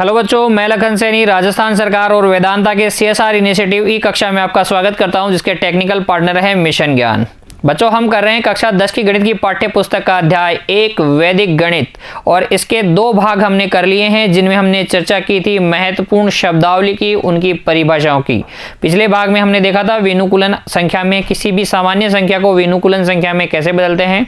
Hello बच्चों, मैं लखन सैनी राजस्थान सरकार और वेदांता के सीएसआर इनिशिएटिव ई कक्षा में आपका स्वागत करता हूं, जिसके टेक्निकल पार्टनर है मिशन ज्ञान। बच्चों, हम कर रहे हैं कक्षा 10 की गणित की पाठ्य पुस्तक का अध्याय 1 वैदिक गणित, और इसके 2 भाग हमने कर लिए हैं, जिनमें हमने चर्चा की थी महत्वपूर्ण शब्दावली की, उनकी परिभाषाओं की। पिछले भाग में हमने देखा था विनुकूलन संख्या में किसी भी सामान्य संख्या को विनुकूलन संख्या में कैसे बदलते हैं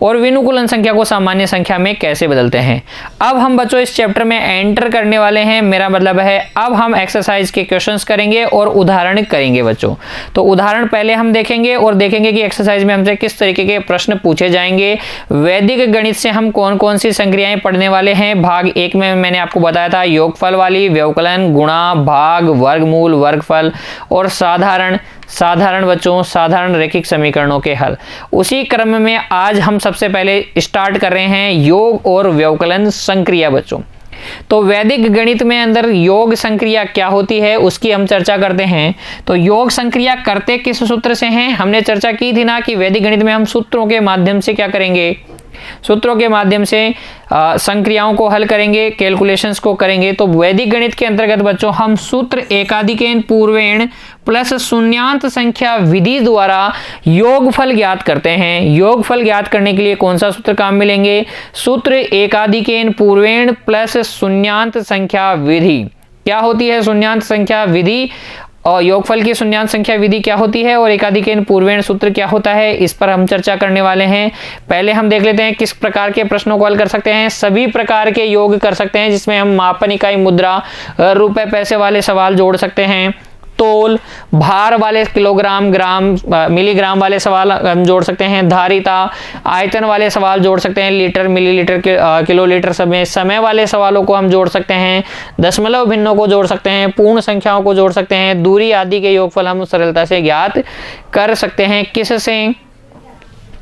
और विनुकूलन संख्या को सामान्य संख्या में कैसे बदलते हैं। अब हम बच्चों इस चैप्टर में एंटर करने वाले हैं, मेरा मतलब है अब हम एक्सरसाइज के क्वेश्चंस करेंगे और उदाहरण करेंगे बच्चों। तो उदाहरण पहले हम देखेंगे और देखेंगे कि एक्सरसाइज में हमसे किस तरीके के प्रश्न पूछे जाएंगे। वैदिक गणित से हम कौन कौन सी संक्रियाएं पढ़ने वाले हैं। भाग 1 में मैंने आपको बताया था योगफल वाली, व्यवकलन, गुणा, भाग, वर्गमूल, वर्गफल और साधारण बच्चों साधारण रैखिक समीकरणों के हल। उसी क्रम में आज हम सबसे पहले स्टार्ट कर रहे हैं योग और व्यवकलन संक्रिया बच्चों। तो वैदिक गणित में अंदर योग संक्रिया क्या होती है उसकी हम चर्चा करते हैं। तो योग संक्रिया करते किस सूत्र से हैं, हमने चर्चा की थी ना कि वैदिक गणित में हम सूत्रों के माध्यम से क्या करेंगे, सूत्रों के माध्यम से संक्रियाओं को हल करेंगे, कैलकुलेशंस को करेंगे। तो वैदिक गणित के अंतर्गत बच्चों हम सूत्र एकाधिकेन पूर्वेण प्लस शून्यांत संख्या विधि द्वारा योगफल ज्ञात करते हैं। योगफल ज्ञात करने के लिए कौन सा सूत्र काम में लेंगे, सूत्र एकाधिकेन पूर्वेण प्लस शून्यांत संख्या विधि। क्या होती है शून्यांत संख्या विधि और योगफल की शून्यांत संख्या विधि क्या होती है और एकाधिकेन पूर्वेण सूत्र क्या होता है, इस पर हम चर्चा करने वाले हैं। पहले हम देख लेते हैं किस प्रकार के प्रश्नों को हल कर सकते हैं। सभी प्रकार के योग कर सकते हैं, जिसमें हम मापन इकाई, मुद्रा, रुपए पैसे वाले सवाल जोड़ सकते हैं। तोल, भार वाले किलोग्राम, ग्राम, मिलीग्राम वाले सवाल हम जोड़ सकते हैं। धारिता, आयतन वाले सवाल जोड़ सकते हैं। लीटर, मिलीलीटर, किलोलीटर, समय वाले सवालों को हम जोड़ सकते हैं। दशमलव भिन्नों को जोड़ सकते हैं। पूर्ण संख्याओं को जोड़ सकते हैं। दूरी आदि के योगफल हम सरलता से ज्ञात कर सकते हैं। किससे,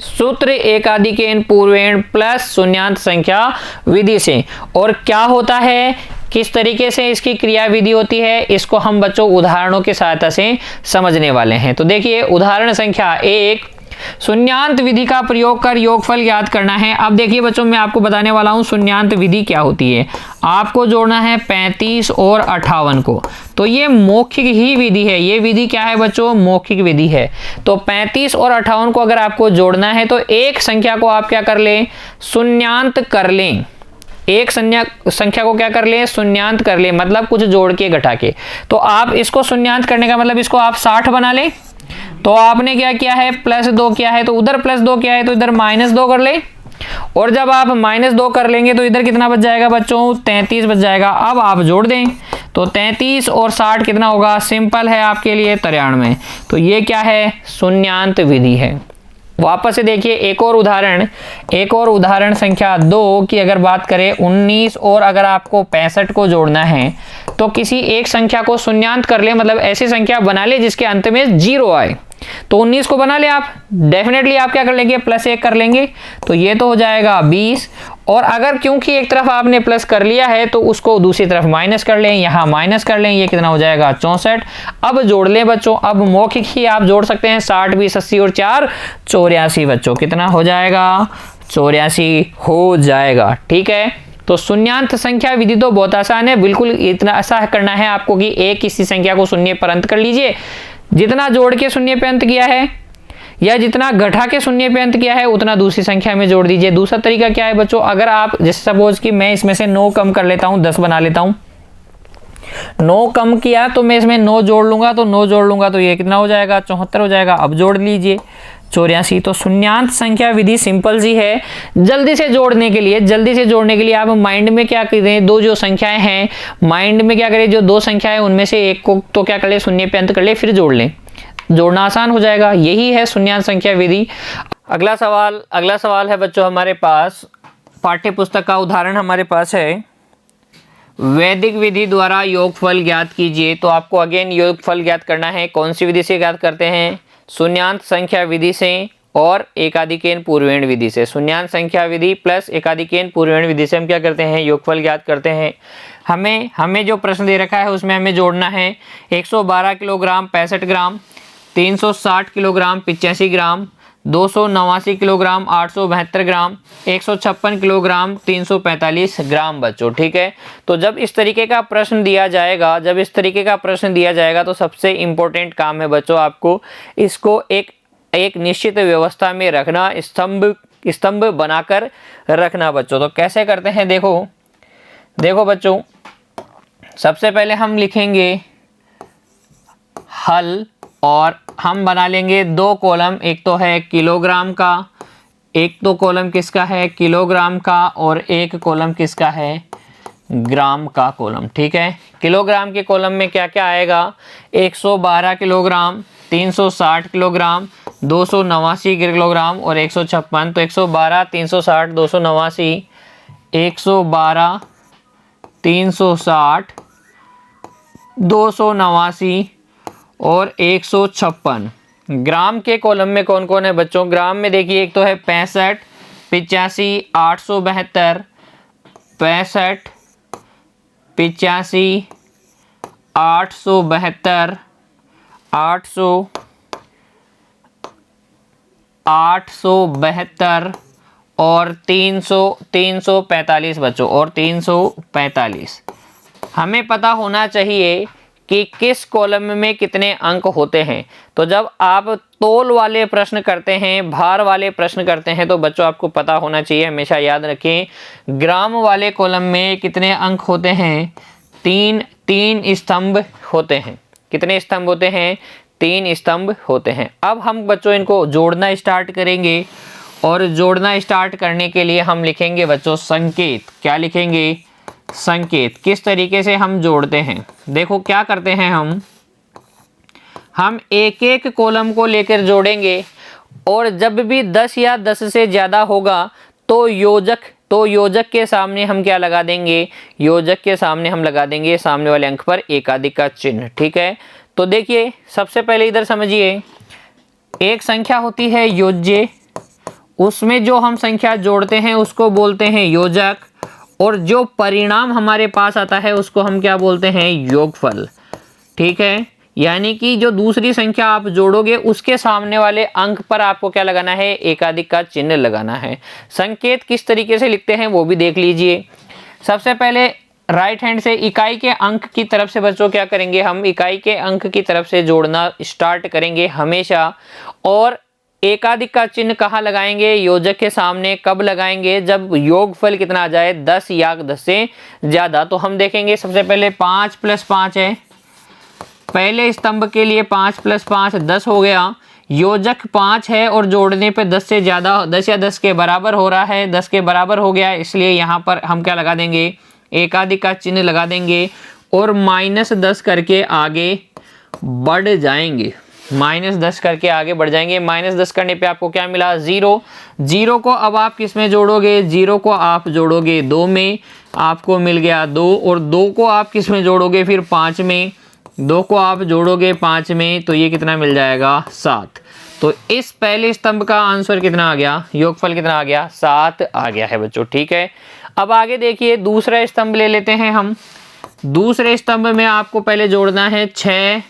सूत्र एकाधिकेन पूर्वेण प्लस शून्यांत संख्या विधि से। और क्या होता है, किस तरीके से इसकी क्रिया विधि होती है, इसको हम बच्चों उदाहरणों की सहायता से समझने वाले हैं। तो देखिए उदाहरण संख्या 1, शून्यांत विधि का प्रयोग कर योगफल ज्ञात करना है। अब देखिए बच्चों, मैं आपको बताने वाला हूं शून्यांत विधि क्या होती है। आपको जोड़ना है 35 और 58 को। तो ये मौखिक ही विधि है। ये विधि क्या है बच्चों, मौखिक विधि है। तो 35 और 58 को अगर आपको जोड़ना है तो एक संख्या को आप क्या कर लें, शून्यांत कर लें। एक संख्या को क्या कर ले, शून्यांत कर ले, मतलब कुछ जोड़ के घटा के। तो आप इसको शून्यांत करने का मतलब इसको आप 60 बना ले। तो आपने क्या किया है, +2 किया है, तो उधर +2 किया है तो इधर -2 कर ले। और जब आप -2 कर लेंगे तो इधर कितना बच जाएगा बच्चों, 33 बच जाएगा। अब आप जोड़ दें तो 33 और 60 कितना होगा, सिंपल है आपके लिए 93। तो ये क्या है, शून्यांत विधि है। वापस से देखिए एक और उदाहरण संख्या 2 की अगर बात करें, 19 और अगर आपको 65 को जोड़ना है तो किसी एक संख्या को शून्यांत कर ले, मतलब ऐसी संख्या बना ले जिसके अंत में 0 आए। तो 19 को बना ले आप, डेफिनेटली आप क्या कर लेंगे, +1 कर लेंगे। तो ये तो हो जाएगा 20। और अगर क्योंकि एक तरफ आपने प्लस कर लिया है तो उसको दूसरी तरफ माइनस कर लें, यहाँ माइनस कर लें, ये कितना हो जाएगा 64। अब जोड़ लें बच्चों, अब मौखिक ही आप जोड़ सकते हैं। 60, 20, 80 और 4 84 बच्चों, कितना हो जाएगा, 84 हो जाएगा। ठीक है, तो शून्यांत संख्या विधि तो बहुत आसान है, बिल्कुल इतना ऐसा करना है आपको कि एक किसी संख्या को शून्य पर अंत कर लीजिए। जितना जोड़ के शून्य पे अंत किया है या जितना घटा के शून्य पे अंत किया है उतना दूसरी संख्या में जोड़ दीजिए। दूसरा तरीका क्या है बच्चों, अगर आप जैसे सपोज कि मैं इसमें से 9 कम कर लेता हूं, 10 बना लेता हूं। 9 कम किया तो मैं इसमें 9 जोड़ लूंगा, तो 9 जोड़ लूंगा तो ये कितना हो जाएगा, 74 हो जाएगा। अब जोड़ लीजिए 84। तो शून्यांत संख्या विधि सिंपल सी है। जल्दी से जोड़ने के लिए आप माइंड में क्या करें, दो जो संख्याएं हैं माइंड में क्या करें, जो 2 संख्याएं उनमें से एक को तो क्या कर ले, शून्य पे अंत कर ले, फिर जोड़ लें, जोड़ना आसान हो जाएगा। यही है शून्यांत संख्या विधि। अगला सवाल है बच्चों हमारे पास, पाठ्य पुस्तक का उदाहरण हमारे पास है, वैदिक विधि द्वारा योगफल ज्ञात कीजिए। तो आपको अगेन योगफल ज्ञात करना है। कौन सी विधि से ज्ञात करते हैं, शून्यांत संख्या विधि से और एकाधिकेन पूर्वेण विधि से। शून्यांत संख्या विधि प्लस एकाधिकेन पूर्वेण विधि से हम क्या करते हैं, योगफल ज्ञात करते हैं। हमें जो प्रश्न दे रखा है उसमें हमें जोड़ना है 112 किलोग्राम 65 ग्राम, 360 किलोग्राम 85 ग्राम, 289 किलोग्राम 872 ग्राम, 156 किलोग्राम 345 ग्राम बच्चों। ठीक है, तो जब इस तरीके का प्रश्न दिया जाएगा तो सबसे इम्पोर्टेंट काम है बच्चों आपको इसको एक निश्चित व्यवस्था में रखना, स्तंभ बनाकर रखना बच्चों। तो कैसे करते हैं, देखो बच्चों, सबसे पहले हम लिखेंगे हल और हम बना लेंगे 2 कॉलम, एक तो है किलोग्राम का, एक तो कॉलम किसका है किलोग्राम का, और एक कॉलम किसका है ग्राम का कॉलम। ठीक है, किलोग्राम के कॉलम में क्या क्या आएगा, 112 किलोग्राम, 360 किलोग्राम, 289 किलोग्राम और 156। तो 112, 360, 289, 112, 360, 289 और 156। ग्राम के कॉलम में कौन कौन है बच्चों, ग्राम में देखिए एक तो है 65, 85, 872, 65, 85, 872, 872 और 345 बच्चों, और 345। हमें पता होना चाहिए कि किस कॉलम में कितने अंक होते हैं। तो जब आप तोल वाले प्रश्न करते हैं, भार वाले प्रश्न करते हैं, तो बच्चों आपको पता होना चाहिए, हमेशा याद रखें, ग्राम वाले कॉलम में कितने अंक होते हैं, तीन स्तंभ होते हैं। कितने स्तंभ होते हैं, 3 स्तंभ होते हैं। अब हम बच्चों इनको जोड़ना स्टार्ट करेंगे, और जोड़ना स्टार्ट करने के लिए हम लिखेंगे बच्चों संकेत। क्या लिखेंगे, संकेत। किस तरीके से हम जोड़ते हैं, देखो क्या करते हैं, हम एक एक कॉलम को लेकर जोड़ेंगे, और जब भी 10 या 10 से ज़्यादा होगा तो योजक के सामने हम क्या लगा देंगे, योजक के सामने हम लगा देंगे सामने वाले अंक पर एकाधिक का चिन्ह। ठीक है, तो देखिए सबसे पहले इधर समझिए, एक संख्या होती है योज्य, उसमें जो हम संख्या जोड़ते हैं उसको बोलते हैं योजक, और जो परिणाम हमारे पास आता है उसको हम क्या बोलते हैं, योगफल। ठीक है, यानी कि जो दूसरी संख्या आप जोड़ोगे उसके सामने वाले अंक पर आपको क्या लगाना है, एकाधिक का चिन्ह लगाना है। संकेत किस तरीके से लिखते हैं वो भी देख लीजिए। सबसे पहले राइट हैंड से इकाई के अंक की तरफ से बच्चों क्या करेंगे, हम इकाई के अंक की तरफ से जोड़ना स्टार्ट करेंगे हमेशा, और एकाधिक का चिन्ह कहाँ लगाएंगे, योजक के सामने। कब लगाएंगे, जब योगफल कितना आ जाए, 10 या 10 से ज़्यादा। तो हम देखेंगे सबसे पहले 5 + 5 है, पहले स्तंभ के लिए 5 + 5 10 हो गया। योजक 5 है और जोड़ने पे 10 से ज़्यादा, 10 या 10 के बराबर हो रहा है, 10 के बराबर हो गया, इसलिए यहाँ पर हम क्या लगा देंगे, एकाधिक का चिन्ह लगा देंगे, और -10 करके आगे बढ़ जाएंगे, -10 करके आगे बढ़ जाएंगे। -10 करने पे आपको क्या मिला, 0। 0 को अब आप किस में जोड़ोगे, 0 को आप जोड़ोगे 2 में, आपको मिल गया 2, और 2 को आप किस में जोड़ोगे, फिर 5 में, 2 को आप जोड़ोगे 5 में, तो ये कितना मिल जाएगा, 7। तो इस पहले स्तंभ का आंसर कितना आ गया, योगफल कितना आ गया, 7 आ गया है बच्चों। ठीक है, अब आगे देखिए दूसरा स्तंभ ले लेते हैं हम। दूसरे स्तंभ में आपको पहले जोड़ना है 6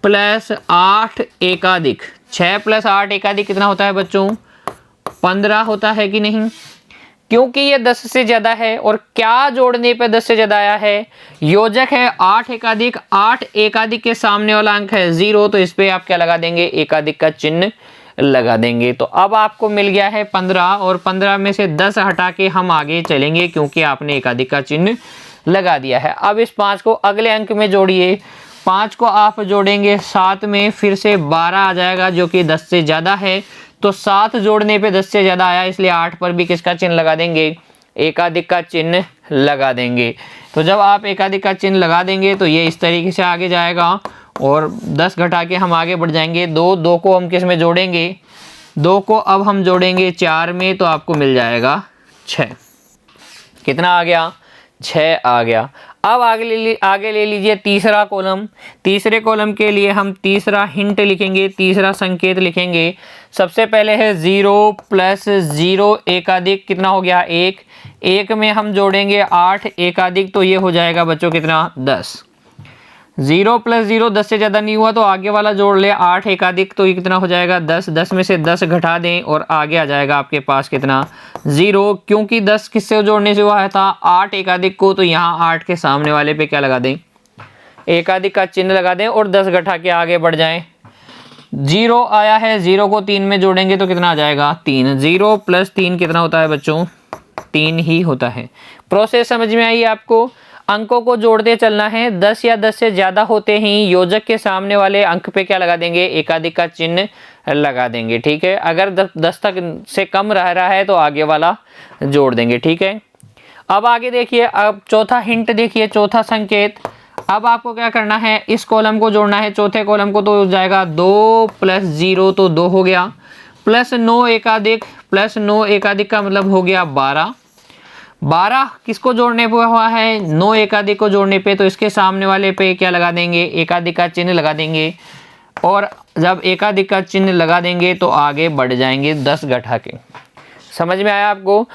+ 8 एकाधिक। 6 + 8 एकाधिक कितना होता है बच्चों, 15 होता है कि नहीं, क्योंकि ये 10 से ज़्यादा है। और क्या जोड़ने पे 10 से ज़्यादा आया है, योजक है 8 एकाधिक, 8 एकाधिक के सामने वाला अंक है 0, तो इस पे आप क्या लगा देंगे, एकाधिक का चिन्ह लगा देंगे। तो अब आपको मिल गया है 15, और 15 में से 10 हटा के हम आगे चलेंगे, क्योंकि आपने एकाधिक का चिन्ह लगा दिया है। अब इस 5 को अगले अंक में जोड़िए, 5 को आप जोड़ेंगे 7 में, फिर से 12 आ जाएगा जो कि 10 से ज़्यादा है। तो 7 जोड़ने पे 10 से ज़्यादा आया, इसलिए 8 पर भी किसका चिन्ह लगा देंगे, एकाधिक का चिन्ह लगा देंगे। तो जब आप एकाधिक का चिन्ह लगा देंगे तो ये इस तरीके से आगे जाएगा, और 10 घटा के हम आगे बढ़ जाएंगे। 2 को हम किस में जोड़ेंगे, 2 को अब हम जोड़ेंगे 4 में, तो आपको मिल जाएगा 6। कितना आ गया, 6 आ गया। अब आगे ले लीजिए तीसरा कॉलम। तीसरे कॉलम के लिए हम तीसरा हिंट लिखेंगे, तीसरा संकेत लिखेंगे। सबसे पहले है 0 + 0 एकाधिक, कितना हो गया, 1। 1 में हम जोड़ेंगे 8 एकाधिक, तो ये हो जाएगा बच्चों कितना, 10। 0 प्लस 0 10 से ज़्यादा नहीं हुआ तो आगे वाला जोड़ ले, 8 एकाधिक तो ये कितना हो जाएगा 10, 10 में से 10 घटा दें और आगे आ जाएगा आपके पास कितना 0, क्योंकि 10 किससे जोड़ने से हुआ था 8 एकाधिक को, तो यहाँ 8 के सामने वाले पे क्या लगा दें, एकाधिक का चिन्ह लगा दें और 10 घटा के आगे बढ़ जाएं। 0 आया है, 0 को 3 में जोड़ेंगे तो कितना आ जाएगा 3, 0 प्लस 3 कितना होता है बच्चों 3 ही होता है। प्रोसेस समझ में आई आपको। अंकों को जोड़ते चलना है, 10 या 10 से ज़्यादा होते ही योजक के सामने वाले अंक पे क्या लगा देंगे, एकाधिक का चिन्ह लगा देंगे। ठीक है, अगर 10 तक से कम रह रहा है तो आगे वाला जोड़ देंगे। ठीक है, अब आगे देखिए, अब चौथा हिंट देखिए, चौथा संकेत। अब आपको क्या करना है, इस कॉलम को जोड़ना है, चौथे कॉलम को, तो हो जाएगा 2 प्लस 0 तो 2 हो गया, प्लस 9 एकाधिक, प्लस 9 एकाधिक का मतलब हो गया 12। 12 किसको जोड़ने पे हुआ है, 9 एकाधिक को जोड़ने पे, तो इसके सामने वाले पे क्या लगा देंगे, एकाधिक का चिन्ह लगा देंगे और जब एकाधिक का चिन्ह लगा देंगे तो आगे बढ़ जाएंगे 10 घटा के। समझ में आया आपको।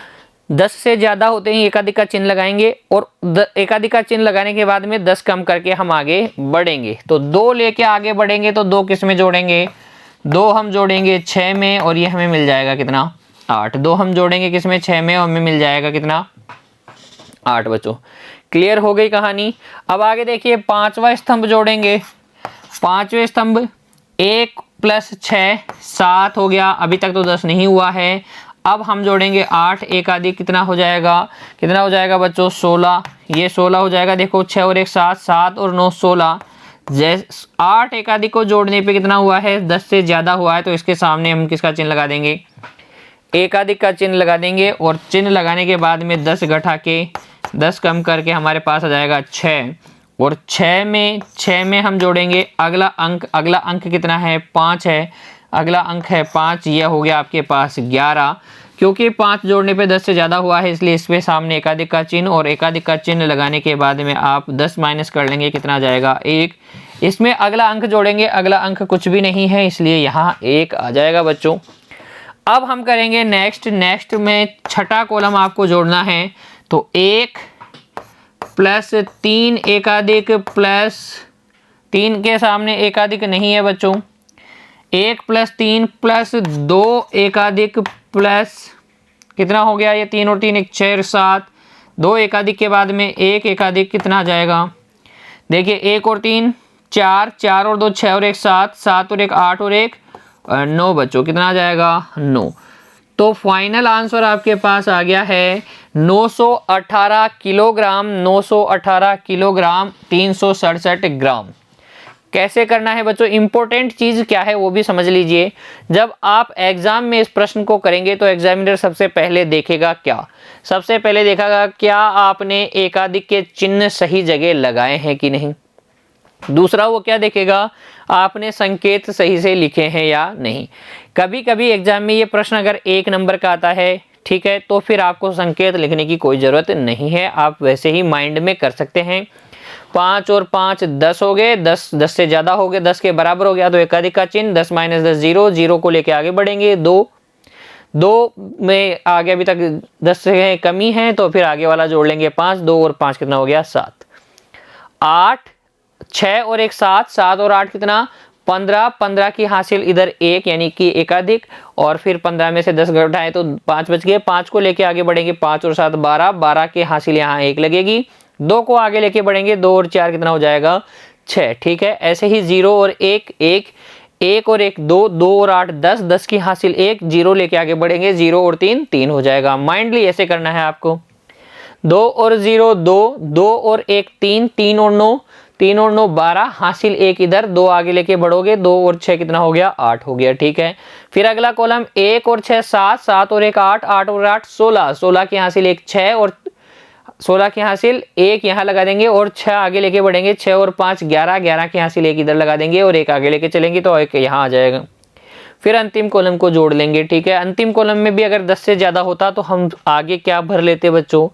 10 से ज़्यादा होते ही एकाधिक का चिन्ह लगाएंगे और एकाधिक का चिन्ह लगाने के बाद में 10 कम करके हम आगे बढ़ेंगे। तो 2 लेके आगे बढ़ेंगे तो 2 किस में जोड़ेंगे, 2 हम जोड़ेंगे 6 में और ये हमें मिल जाएगा कितना 8। 2 हम जोड़ेंगे किस में, 6 में, और हमें मिल जाएगा कितना 8 बच्चों। क्लियर हो गई कहानी। अब आगे देखिए, 5वां स्तंभ जोड़ेंगे। 5वें स्तंभ 1 प्लस 6 7 हो गया, अभी तक तो 10 नहीं हुआ है। अब हम जोड़ेंगे 8 एकाधिक, कितना हो जाएगा, कितना हो जाएगा बच्चों 16, ये 16 हो जाएगा। देखो 6 और 1 7, 7 और 9 16। जैसे 8 एकाधिक को जोड़ने पे कितना हुआ है, 10 से ज़्यादा हुआ है, तो इसके सामने हम किसका चिन्ह लगा देंगे, एकाधिक का चिन्ह लगा देंगे और चिन्ह लगाने के बाद में 10 घटा के 10 कम करके हमारे पास आ जाएगा 6 और 6 में हम जोड़ेंगे अगला अंक कितना है 5 है, अगला अंक है 5, यह हो गया आपके पास 11। क्योंकि 5 जोड़ने पे 10 से ज़्यादा हुआ है इसलिए इस पे सामने एकाधिक का चिन्ह, और एकाधिक का चिन्ह लगाने के बाद में आप 10 माइनस कर लेंगे, कितना आ जाएगा 1। इसमें अगला अंक जोड़ेंगे, अगला अंक कुछ भी नहीं है इसलिए यहाँ 1 आ जाएगा बच्चों। अब हम करेंगे नेक्स्ट में छठा कॉलम आपको जोड़ना है, तो 1 प्लस 3 एकाधिक प्लस 3 के सामने एकाधिक नहीं है बच्चों, 1 प्लस 3 प्लस 2 एकाधिक प्लस कितना हो गया, ये 3 और 3 1 6 7, 2 एकाधिक के बाद में 1 एकाधिक कितना आ जाएगा, देखिए 1 और 3 4, 4 और 2 6 और 1 7, 7 और 1 8 और 1 9 बच्चों, कितना आ जाएगा 9। तो फाइनल आंसर आपके पास आ गया है 918 किलोग्राम, 918 किलोग्राम 367 ग्राम। कैसे करना है बच्चों, इंपॉर्टेंट चीज़ क्या है वो भी समझ लीजिए। जब आप एग्जाम में इस प्रश्न को करेंगे तो एग्जामिनर सबसे पहले देखेगा क्या, सबसे पहले देखेगा क्या आपने एकाधिक के चिन्ह सही जगह लगाए हैं कि नहीं। दूसरा वो क्या देखेगा, आपने संकेत सही से लिखे हैं या नहीं। कभी कभी एग्जाम में ये प्रश्न अगर 1 नंबर का आता है, ठीक है, तो फिर आपको संकेत लिखने की कोई ज़रूरत नहीं है, आप वैसे ही माइंड में कर सकते हैं। 5 और 5 10 हो गए, 10 से ज़्यादा हो गए, 10 के बराबर हो गया तो एकाधिक का चिन्ह, 10 माइनस 10 0, 0 को लेके आगे बढ़ेंगे। 2 में आगे अभी तक 10 से कमी है तो फिर आगे वाला जोड़ लेंगे 5, 2 और 5 कितना हो गया 7। 8 6 और 1 7, 7 और 8 कितना 15, 15 की हासिल इधर 1 यानी कि एकाधिक, और फिर 15 में से 10 घटाएं तो 5 बच गए, 5 को लेके आगे बढ़ेंगे 5 और 7 12, 12 की हासिल यहाँ 1 लगेगी, 2 को आगे लेके बढ़ेंगे 2 और 4 कितना हो जाएगा 6। ठीक है, ऐसे ही 0 और 1 1, 1 और 1 2, 2 और 8 10, 10 की हासिल 1, 0 लेके आगे बढ़ेंगे 0 और 3 3 हो जाएगा। माइंडली ऐसे करना है आपको। 2 और 0 2, 2 और 1 3, 3 और 9, 3 और 9 12, हासिल 1 इधर, 2 आगे लेके बढ़ोगे 2 और 6 कितना हो गया 8 हो गया। ठीक है, फिर अगला कॉलम 1 और 6 7, 7 और 1 8, 8 और 8 16, 16 की हासिल 1 6 और 16 की हासिल 1 यहाँ लगा देंगे और 6 आगे लेके बढ़ेंगे, 6 और 5 11, 11 की हासिल 1 इधर लगा देंगे और 1 आगे लेके चलेंगे तो 1 यहाँ आ जाएगा। फिर अंतिम कॉलम को जोड़ लेंगे। ठीक है, अंतिम कॉलम में भी अगर 10 से ज़्यादा होता तो हम आगे क्या भर लेते बच्चों,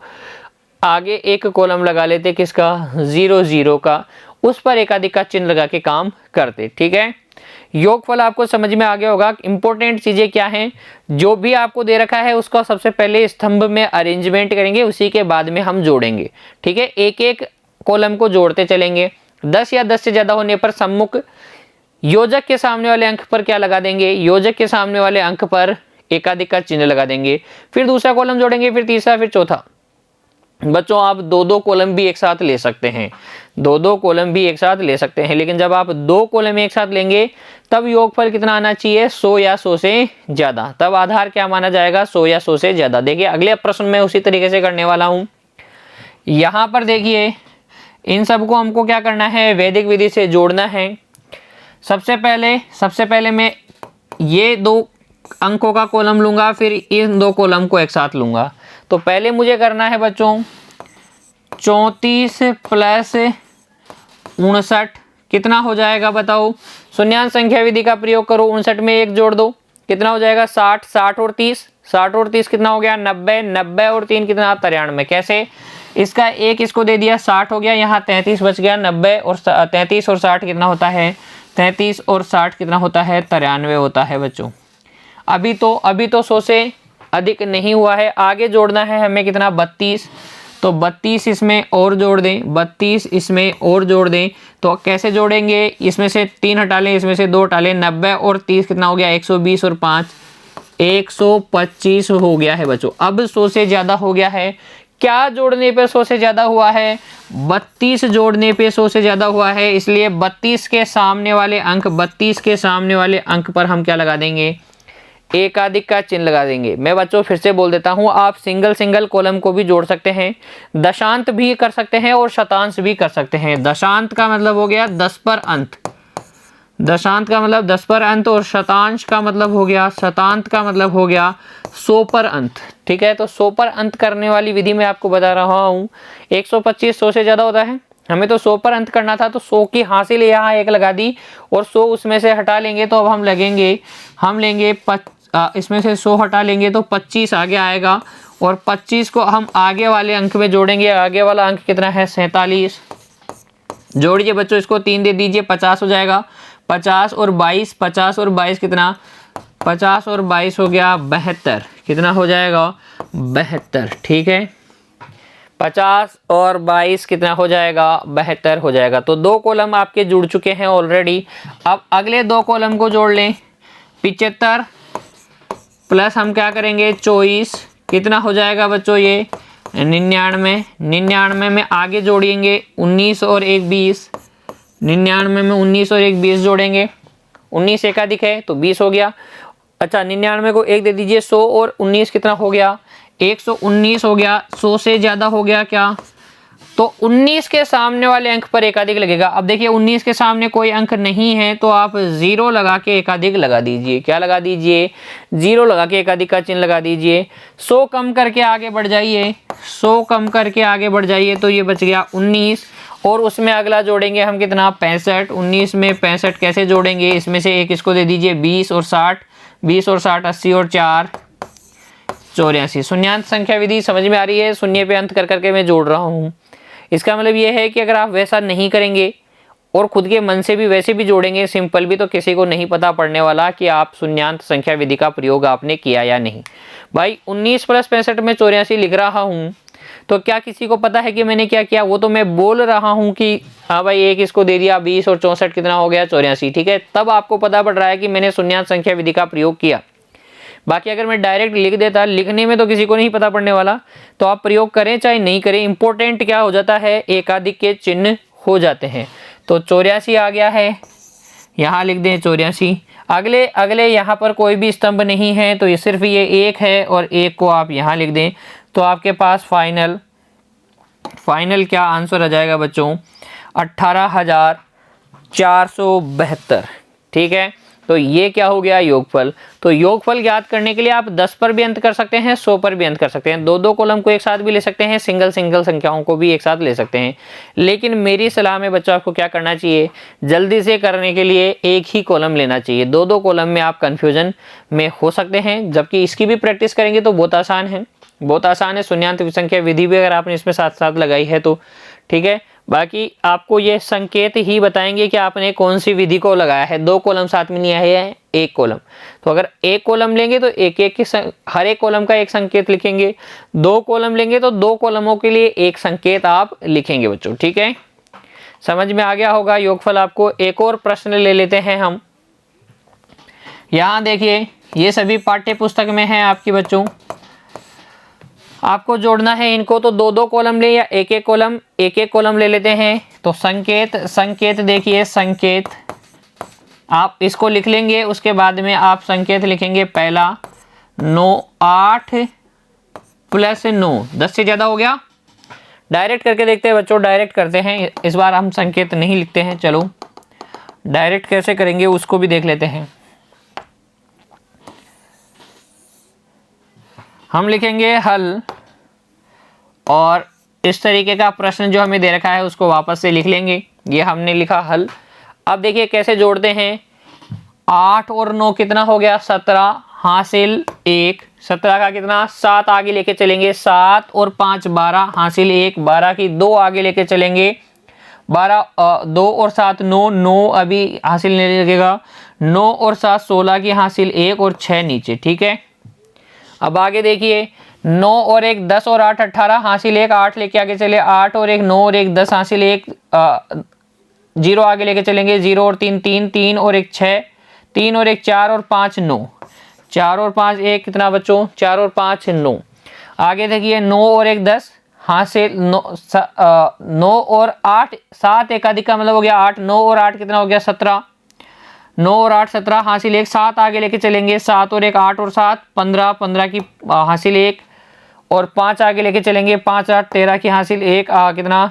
आगे एक कॉलम लगा लेते किसका 0 0 का, उस पर एकाधिक का चिन्ह लगा के काम करते। ठीक है, योगफल आपको समझ में आ गया होगा। इंपॉर्टेंट चीज़ें क्या हैं, जो भी आपको दे रखा है उसका सबसे पहले स्तंभ में अरेंजमेंट करेंगे, उसी के बाद में हम जोड़ेंगे। ठीक है, एक एक कॉलम को जोड़ते चलेंगे। 10 या 10 से ज़्यादा होने पर सम्मुख योजक के सामने वाले अंक पर क्या लगा देंगे, योजक के सामने वाले अंक पर एकाधिक का चिन्ह लगा देंगे। फिर दूसरा कॉलम जोड़ेंगे, फिर तीसरा, फिर चौथा। बच्चों आप दो दो कॉलम भी एक साथ ले सकते हैं, दो दो कॉलम भी एक साथ ले सकते हैं, लेकिन जब आप दो कॉलम एक साथ लेंगे तब योगफल कितना आना चाहिए, 100 या 100 से ज्यादा। तब आधार क्या माना जाएगा, 100 या 100 से ज्यादा। देखिए अगले प्रश्न में उसी तरीके से करने वाला हूं। यहां पर देखिए इन सबको हमको क्या करना है, वैदिक विधि से जोड़ना है। सबसे पहले मैं ये दो अंकों का कॉलम लूंगा, फिर इन दो कॉलम को एक साथ लूंगा। तो पहले मुझे करना है बच्चों 34 प्लस 59 कितना हो जाएगा बताओ। शून्यांश संख्या विधि का प्रयोग करो, 59 में 1 जोड़ दो, कितना हो जाएगा 60, 60 और 30, 60 और 30 कितना हो गया 90, 90 और 3 कितना 93। कैसे, इसका एक इसको दे दिया 60 हो गया, यहाँ 33 बच गया, 90 और 33 और 60 कितना होता है, 33 और 60 कितना होता है 93 होता है बच्चों। अभी तो 100 से अधिक नहीं हुआ है, आगे जोड़ना है हमें कितना 32, तो 32 इसमें और जोड़ दें, 32 इसमें और जोड़ दें। तो कैसे जोड़ेंगे, इसमें से 3 हटा लें, इसमें से 2 हटा लें, 90 और 30 कितना हो गया 120 और 5 125 हो गया है बच्चों। अब 100 से ज़्यादा हो गया है, क्या जोड़ने पे 100 से ज़्यादा हुआ है, 32 जोड़ने पे 100 से ज़्यादा हुआ है, इसलिए 32 के सामने वाले अंक पर हम क्या लगा देंगे, एकाधिक का चिन्ह लगा देंगे। मैं बच्चों फिर से बोल देता हूं, आप सिंगल कॉलम को भी जोड़ सकते हैं, दशांत भी कर सकते हैं और शतांश भी कर सकते हैं। दशांत का मतलब हो गया 10 पर अंत, दशांत का मतलब 10 पर अंत, और शतांश का मतलब हो गया 100 पर अंत। ठीक है, तो 100 पर अंत करने वाली विधि मैं आपको बता रहा हूँ। 125 100 से ज़्यादा होता है, हमें तो 100 पर अंत करना था, तो 100 की हासिल यहाँ 1 लगा दी और 100 उसमें से हटा लेंगे, तो अब हम लेंगे इसमें से 100 हटा लेंगे तो 25 आगे आएगा, और 25 को हम आगे वाले अंक में जोड़ेंगे। आगे वाला अंक कितना है 47, जोड़िए बच्चों, इसको 3 दे दीजिए, 50 हो जाएगा। 50 और 22 कितना, 50 और 22 हो गया 72, कितना हो जाएगा 72। ठीक है, 50 और 22 कितना हो जाएगा 72 हो जाएगा। तो 2 कॉलम आपके जुड़ चुके हैं ऑलरेडी। अब अगले 2 कॉलम को जोड़ लें, 75 प्लस हम क्या करेंगे 24, कितना हो जाएगा बच्चों ये 99 में आगे जोड़ेंगे 19 और 1 20, 99 में 19 और 1 20 जोड़ेंगे, 19 एकाधिक है तो 20 हो गया। अच्छा 99 को 1 दे दीजिए, 100 और 19 कितना हो गया 119 हो गया। 100 से ज़्यादा हो गया क्या, तो 19 के सामने वाले अंक पर एकाधिक लगेगा। अब देखिए 19 के सामने कोई अंक नहीं है, तो आप 0 लगा के एकाधिक लगा दीजिए। क्या लगा दीजिए, 0 लगा के एकाधिक का चिन्ह लगा दीजिए। 100 कम करके आगे बढ़ जाइए, 100 कम करके आगे बढ़ जाइए, तो ये बच गया 19, और उसमें अगला जोड़ेंगे हम कितना 65। 19 में 65 कैसे जोड़ेंगे, इसमें से एक इसको दे दीजिए 20 और 60, 20 और 60 80 और 4 84। शून्यांश संख्या विधि समझ में आ रही है, शून्य पे अंत कर करके मैं जोड़ रहा हूँ। इसका मतलब ये है कि अगर आप वैसा नहीं करेंगे और खुद के मन से भी वैसे भी जोड़ेंगे सिंपल भी, तो किसी को नहीं पता पड़ने वाला कि आप शून्यांश संख्या विधि का प्रयोग आपने किया या नहीं। भाई 19 प्लस 65 में 84 लिख रहा हूँ, तो क्या किसी को पता है कि मैंने क्या किया, वो तो मैं बोल रहा हूँ कि हाँ भाई एक इसको दे दिया 20 और 64 कितना हो गया 84। ठीक है, तब आपको पता पड़ रहा है कि मैंने शून्यांश संख्या विधि का प्रयोग किया। बाकी अगर मैं डायरेक्ट लिख देता, लिखने में तो किसी को नहीं पता पड़ने वाला, तो आप प्रयोग करें चाहे नहीं करें, इंपॉर्टेंट क्या हो जाता है एकाधिक के चिन्ह हो जाते हैं। तो 84 आ गया है, यहाँ लिख दें 84। अगले यहाँ पर कोई भी स्तंभ नहीं है, तो ये सिर्फ ये 1 है, और 1 को आप यहाँ लिख दें, तो आपके पास फाइनल क्या आंसर आ जाएगा बच्चों 18,472। ठीक है, तो ये क्या हो गया योगफल। तो योगफल ज्ञात करने के लिए आप 10 पर भी अंत कर सकते हैं, 100 पर भी अंत कर सकते हैं, 2 कॉलम को एक साथ भी ले सकते हैं, सिंगल संख्याओं को भी एक साथ ले सकते हैं। लेकिन मेरी सलाह में बच्चों आपको क्या करना चाहिए, जल्दी से करने के लिए एक ही कॉलम लेना चाहिए। 2 कॉलम में आप कन्फ्यूजन में हो सकते हैं, जबकि इसकी भी प्रैक्टिस करेंगे तो बहुत आसान है, शून्यांश संख्या विधि भी अगर आपने इसमें साथ साथ लगाई है तो। ठीक है, बाकी आपको ये संकेत ही बताएंगे कि आपने कौन सी विधि को लगाया है। 2 कॉलम साथ में नहीं आए हैं, 1 कॉलम। तो अगर 1 कॉलम लेंगे तो हर एक कॉलम का एक संकेत लिखेंगे, 2 कॉलम लेंगे तो 2 कॉलमों के लिए एक संकेत आप लिखेंगे बच्चों। ठीक है, समझ में आ गया होगा योगफल आपको। एक और प्रश्न ले लेते हैं हम। यहाँ देखिए ये सभी पाठ्य पुस्तक में है आपकी बच्चों। आपको जोड़ना है इनको तो दो दो कॉलम ले या एक एक कॉलम ले लेते हैं। तो संकेत देखिए, संकेत आप इसको लिख लेंगे, उसके बाद में आप संकेत लिखेंगे। पहला 9 8 + 9 10 से ज़्यादा हो गया। डायरेक्ट करके देखते हैं बच्चों, डायरेक्ट करते हैं इस बार। हम संकेत नहीं लिखते हैं, चलो डायरेक्ट कैसे करेंगे उसको भी देख लेते हैं। हम लिखेंगे हल, और इस तरीके का प्रश्न जो हमें दे रखा है उसको वापस से लिख लेंगे। ये हमने लिखा हल। अब देखिए कैसे जोड़ते हैं। 8 और 9 कितना हो गया, 17 हासिल 1। 17 का कितना 7 आगे लेके चलेंगे, 7 और 5 12 हासिल 1। 12 की 2 आगे लेके चलेंगे, 2 और 7 9, 9 अभी हासिल नहीं लगेगा। 9 और 7 16 की हासिल 1 और 6 नीचे, ठीक है। अब आगे देखिए 9 और 1 10 और 8 18 हासिल 1, 8 लेके आगे चले। 8 और 1 9 और 1 10 हासिल 1, 0 आगे लेके चलेंगे। 0 और 3 3, 3 और 1 6, 3 और 1 4 और 5 9, 4 और 5 1 कितना बच्चों, 4 और 5 9। आगे देखिए 9 और 1 10 हासिल 9 और 8 7 एकाधिक का मतलब हो गया 8। 9 और 8 कितना हो गया 17। 9 और 8 17 हासिल 1, 7 आगे लेके चलेंगे। 7 और 1 8 और 7 15, 15 की हासिल 1 और 5 आगे लेके चलेंगे। 5 8 13 की हासिल 1, कितना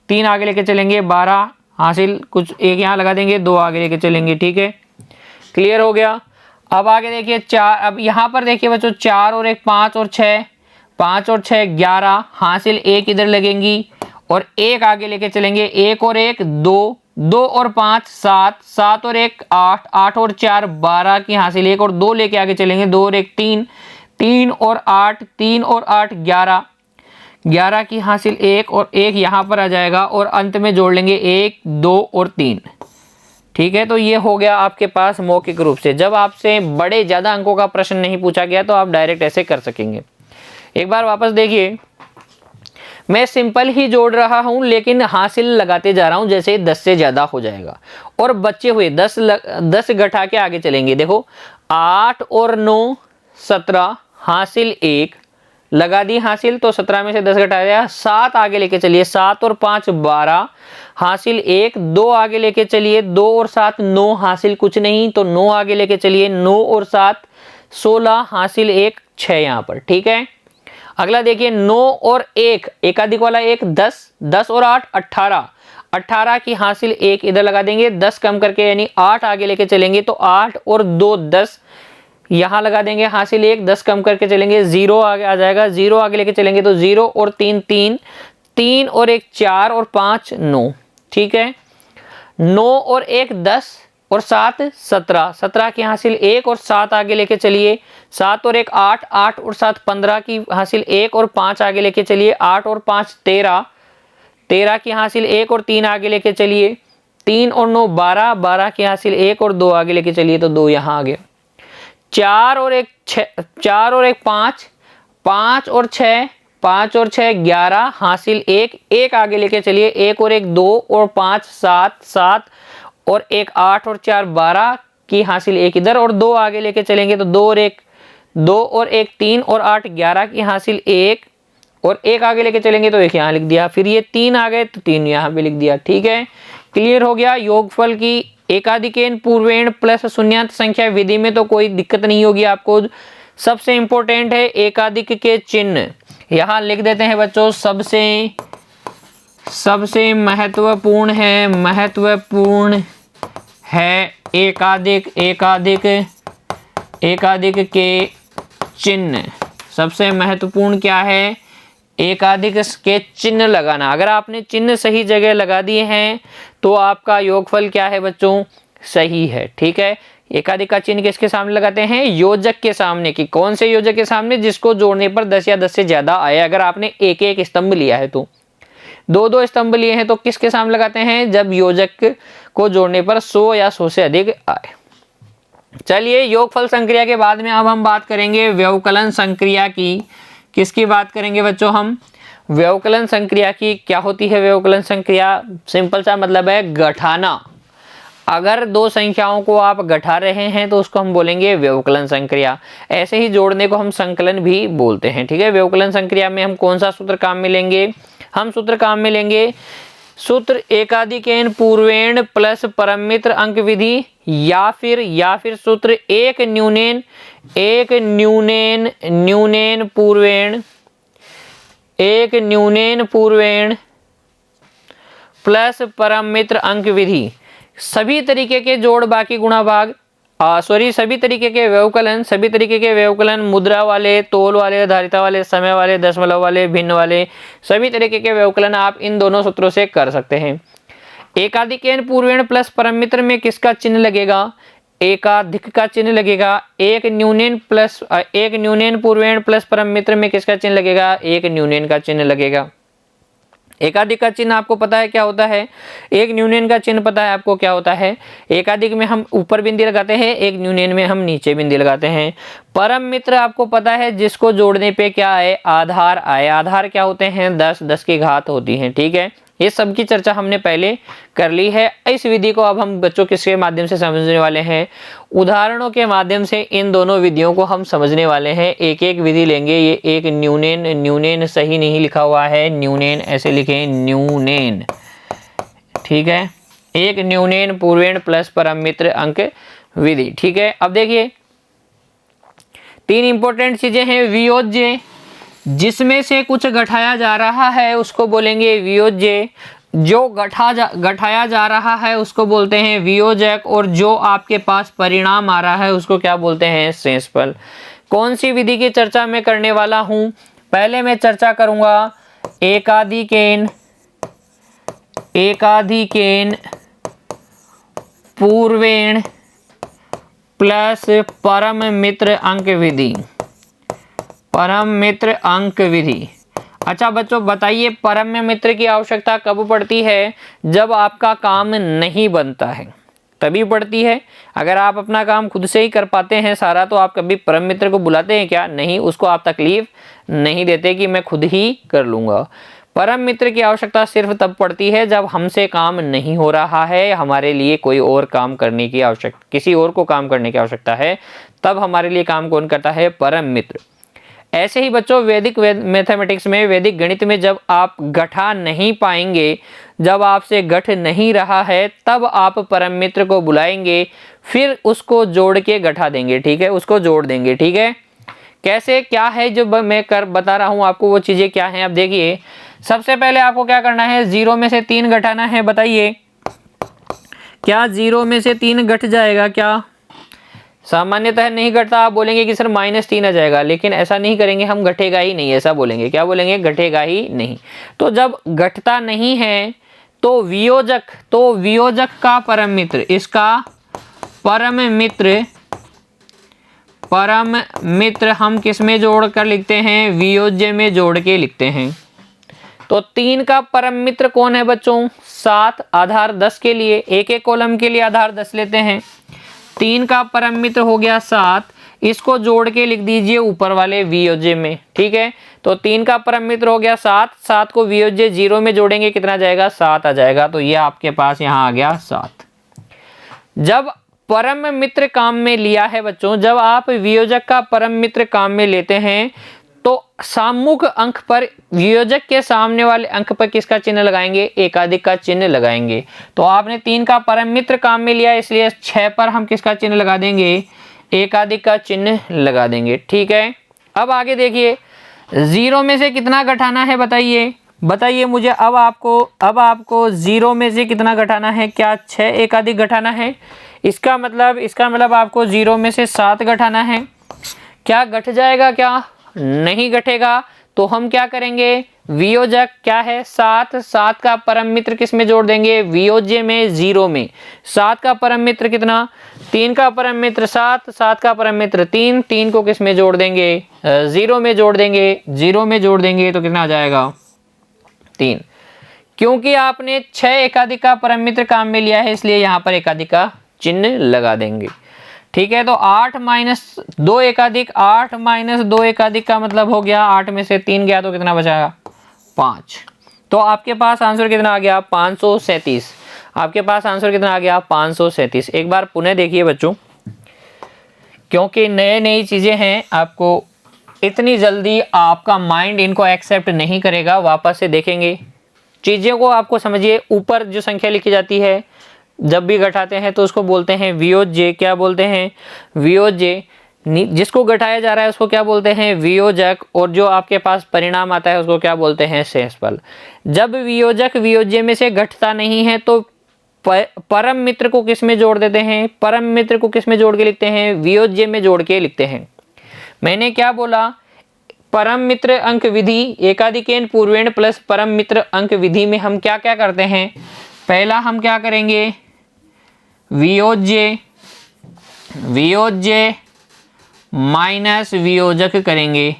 3 आगे लेके चलेंगे। 12 हासिल कुछ 1 यहाँ लगा देंगे, 2 आगे लेके चलेंगे, ठीक है। क्लियर हो गया। अब आगे देखिए 4, अब यहाँ पर देखिए बच्चों 4 और 1 5 और 6, 5 और 6 11 हासिल 1 इधर लगेंगी और 1 आगे लेके चलेंगे। 1 और 1 2, 2 और 5 7, 7 और 1 8, 8 और 4 12 की हासिल 1 और 2 लेके आगे चलेंगे। 2 और 1 3, 3 और 8, 3 और 8 11, 11 की हासिल 1 और 1 यहाँ पर आ जाएगा और अंत में जोड़ लेंगे 1 2 और 3, ठीक है। तो ये हो गया आपके पास मौखिक रूप से। जब आपसे बड़े ज़्यादा अंकों का प्रश्न नहीं पूछा गया तो आप डायरेक्ट ऐसे कर सकेंगे। एक बार वापस देखिए, मैं सिंपल ही जोड़ रहा हूं लेकिन हासिल लगाते जा रहा हूं, जैसे 10 से ज़्यादा हो जाएगा और बचे हुए 10 घटा के आगे चलेंगे। देखो 8 और 9 17 हासिल 1 लगा दी हासिल, तो 17 में से 10 घटा दिया। 7 आगे लेके चलिए, 7 और 5 12 हासिल 1, 2 आगे लेके चलिए। 2 और 7 9 हासिल कुछ नहीं, तो 9 आगे लेके चलिए। 9 और 7 16 हासिल 1 6 यहाँ पर, ठीक है। अगला देखिए 9 और 1 एकाधिक वाला 1 10, 10 और 8 18, 18 की हासिल 1 इधर लगा देंगे। 10 कम करके यानी 8 आगे लेके चलेंगे, तो 8 और 2 10 यहाँ लगा देंगे हासिल 1। 10 कम करके चलेंगे, 0 आगे आ जाएगा। 0 आगे लेके चलेंगे तो 0 और 3 3, 3 और 1 4 और 5 9, ठीक है। 9 और 1 10 और 7 17, 17 की हासिल 1 और 7 आगे लेके चलिए। 7 और 1 8, 8 और 7 15 की हासिल 1 और 5 आगे लेके चलिए। 8 और 5 13, 13 की हासिल 1 और 3 आगे लेके चलिए। 3 और 9 12, 12 की हासिल 1 और 2 आगे लेके चलिए, तो 2 यहाँ आ गया। 4 और 1 6, 4 और 1 5, 5 और 6, 5 और 6 11 हासिल 1, 1 आगे लेके चलिए। 1 और 1 2 और 5 7, 7 और 1 8 और 4 12 की हासिल 1 इधर और 2 आगे लेके चलेंगे, तो 2 और 1 2 और 1 3 और 8 11 की हासिल 1 और 1 आगे लेके चलेंगे, तो 1 यहाँ लिख दिया। फिर ये 3 आ गए तो 3 यहाँ पे लिख दिया, ठीक है। क्लियर हो गया। योगफल की एकाधिकेन पूर्वेण प्लस शून्यार्थ संख्या विधि में तो कोई दिक्कत नहीं होगी आपको। सबसे इंपॉर्टेंट है एकाधिक के चिन्ह, यहाँ लिख देते हैं बच्चों। सबसे महत्वपूर्ण है एकाधिक के चिन्ह। सबसे महत्वपूर्ण क्या है, एकाधिक के चिन्ह लगाना। अगर आपने चिन्ह सही जगह लगा दिए हैं तो आपका योगफल क्या है बच्चों, सही है, ठीक है। एकाधिक का चिन्ह किसके सामने लगाते हैं, योजक के सामने। कि कौन से योजक के सामने, जिसको जोड़ने पर 10 या 10 से ज्यादा आए। अगर आपने एक एक स्तंभ लिया है तो 2 स्तंभ लिए हैं तो किसके सामने लगाते हैं, जब योजक को जोड़ने पर 100 या 100 से अधिक आए। चलिए योगफल संक्रिया के बाद में अब हम बात करेंगे व्यवकलन संक्रिया की। किसकी बात करेंगे बच्चों, हम व्यवकलन संक्रिया की क्या होती है? व्यवकलन संक्रिया सिंपल सा मतलब है गठाना। अगर दो संख्याओं को आप घटा रहे हैं तो उसको हम बोलेंगे व्यवकलन संक्रिया। ऐसे ही जोड़ने को हम संकलन भी बोलते हैं। ठीक है, व्यवकलन संक्रिया में हम कौन सा सूत्र काम में लेंगे? हम सूत्र काम में लेंगे सूत्र एकाधिकेन पूर्वेण प्लस परमित्र अंक विधि, या फिर सूत्र एक न्यूनेन पूर्वेण प्लस परमित्र अंक विधि। सभी तरीके के जोड़ बाकी गुणा भाग सभी तरीके के व्यवकलन मुद्रा वाले, तोल वाले, धारिता वाले, समय वाले, दशमलव वाले, भिन्न वाले, सभी तरीके के व्यवकलन आप इन दोनों सूत्रों से कर सकते हैं। एकाधिकेन पूर्वेण प्लस परमित्र में किसका चिन्ह लगेगा? एकाधिक का चिन्ह लगेगा। एक न्यूनेन पूर्वेण प्लस परमित्र में किसका चिन्ह लगेगा? एक न्यूनेन का चिन्ह लगेगा। एकाधिक का चिन्ह आपको पता है क्या होता है? एक न्यूनेन का चिन्ह पता है आपको क्या होता है? एकाधिक में हम ऊपर बिंदी लगाते हैं, एक न्यूनेन में हम नीचे बिंदी लगाते हैं। परम मित्र आपको पता है जिसको जोड़ने पे क्या आए? आधार आए। आधार क्या होते हैं? 10 की घात होती है। ठीक है, ये सब की चर्चा हमने पहले कर ली है। इस विधि को अब हम बच्चों किसके माध्यम से समझने वाले हैं? उदाहरणों के माध्यम से इन दोनों विधियों को हम समझने वाले हैं। एक एक विधि लेंगे। ये एक न्यूनेन सही नहीं लिखा हुआ है, न्यूनेन ऐसे लिखें, न्यूनेन। ठीक है, एक न्यूनेन पूर्वेण प्लस परमित्र अंक विधि। ठीक है, अब देखिए 3 इंपॉर्टेंट चीजें हैं। वियोज्य, जिसमें से कुछ घटाया जा रहा है उसको बोलेंगे वियोज्य। जो घटाया जा रहा है उसको बोलते हैं वियोजक। और जो आपके पास परिणाम आ रहा है उसको क्या बोलते हैं? शेषफल। कौन सी विधि की चर्चा मैं करने वाला हूं? पहले मैं चर्चा करूंगा एकाधिकेन पूर्वेण प्लस परम मित्र अंक विधि। परम मित्र अंक विधि। अच्छा बच्चों बताइए, परम मित्र की आवश्यकता कब पड़ती है? जब आपका काम नहीं बनता है तभी पड़ती है। अगर आप अपना काम खुद से ही कर पाते हैं सारा, तो आप कभी परम मित्र को बुलाते हैं क्या? नहीं, उसको आप तकलीफ नहीं देते कि मैं खुद ही कर लूँगा। परम मित्र की आवश्यकता सिर्फ तब पड़ती है जब हमसे काम नहीं हो रहा है, हमारे लिए कोई और काम करने की आवश्यकता, किसी और को काम करने की आवश्यकता है, तब हमारे लिए काम कौन करता है? परम मित्र। ऐसे ही बच्चों वैदिक मैथमेटिक्स में, वैदिक गणित में जब आप घटा नहीं पाएंगे, जब आपसे घट नहीं रहा है, तब आप परम मित्र को बुलाएंगे, फिर उसको जोड़ के घटा देंगे। ठीक है, उसको जोड़ देंगे। ठीक है, कैसे क्या है जो मैं बता रहा हूँ आपको, वो चीज़ें क्या हैं? अब देखिए, सबसे पहले आपको क्या करना है? 0 में से 3 घटाना है। बताइए क्या 0 में से 3 घट जाएगा क्या? सामान्यतः नहीं घटता। आप बोलेंगे कि सर -3 आ जाएगा, लेकिन ऐसा नहीं करेंगे हम, घटेगा ही नहीं, ऐसा बोलेंगे। क्या बोलेंगे? घटेगा ही नहीं। तो जब घटता नहीं है तो वियोजक का परम मित्र, इसका परम मित्र हम किस में जोड़ कर लिखते हैं? वियोज्य में जोड़ के लिखते हैं। तो 3 का परम मित्र कौन है बच्चों? 7। आधार 10 के लिए, एक एक कॉलम के लिए आधार 10 लेते हैं। 3 का परम मित्र हो गया 7, इसको जोड़ के लिख दीजिए ऊपर वाले वियोज्य में। ठीक है, तो 3 का परम मित्र हो गया 7, 7 को वियोज्य 0 में जोड़ेंगे, कितना जाएगा? 7 आ जाएगा। तो ये आपके पास यहाँ आ गया 7। जब परम मित्र काम में लिया है बच्चों, जब आप वियोजक का परम मित्र काम में लेते हैं तो सम्मुख अंक पर, वियोजक के सामने वाले अंक पर किसका चिन्ह लगाएंगे? एकाधिक का चिन्ह लगाएंगे। तो आपने 3 का परम मित्र काम में लिया, इसलिए 6 पर हम किसका चिन्ह लगा देंगे? एकाधिक का चिन्ह लगा देंगे। ठीक है, अब आगे देखिए 0 में से कितना घटाना है? बताइए मुझे। अब आपको 0 में से कितना घटाना है? क्या 6 एकाधिक घटाना है? इसका मतलब आपको 0 में से 7 घटाना है। क्या घट जाएगा? क्या नहीं घटेगा। तो हम क्या करेंगे? वियोजक क्या है? 7 का परम मित्र किस में जोड़ देंगे? वियोज्य में, 0 में। 7 का परम मित्र कितना? 3 का परम मित्र 7 का परम मित्र 3 को किस में जोड़ देंगे? 0 में जोड़ देंगे। 0 में जोड़ देंगे तो कितना आ जाएगा? 3। क्योंकि आपने 6 एकाधिक का परम मित्र काम में लिया है, इसलिए यहाँ पर एकाधिक का चिन्ह लगा देंगे। ठीक है, तो 8 - 2 एकाधिक, 8 - 2 एकाधिक का मतलब हो गया 8 में से 3 गया तो कितना बचाएगा? 5। तो आपके पास आंसर कितना आ गया 537। आपके पास आंसर कितना आ गया 537। एक बार पुनः देखिए बच्चों, क्योंकि नए नई चीज़ें हैं, आपको इतनी जल्दी आपका माइंड इनको एक्सेप्ट नहीं करेगा। वापस से देखेंगे चीज़ों को, आपको समझिए। ऊपर जो संख्या लिखी जाती है जब भी घटाते हैं तो उसको बोलते हैं वियोज्य। क्या बोलते हैं? वियोज्य। जिसको घटाया जा रहा है उसको क्या बोलते हैं? वियोजक। और जो आपके पास परिणाम आता है उसको क्या बोलते हैं? शेषफल। जब वियोजक वियोज्य में से घटता नहीं है तो परम मित्र को किस में जोड़ देते हैं? परम मित्र को किस में जोड़ के लिखते हैं? वियोज्य में जोड़ के लिखते हैं। मैंने क्या बोला? परम मित्र अंक विधि, एकाधिकेन पूर्वेण प्लस परम मित्र अंक विधि में हम क्या क्या करते हैं? पहला हम क्या करेंगे? वियोज्य माइनस वियोजक करेंगे।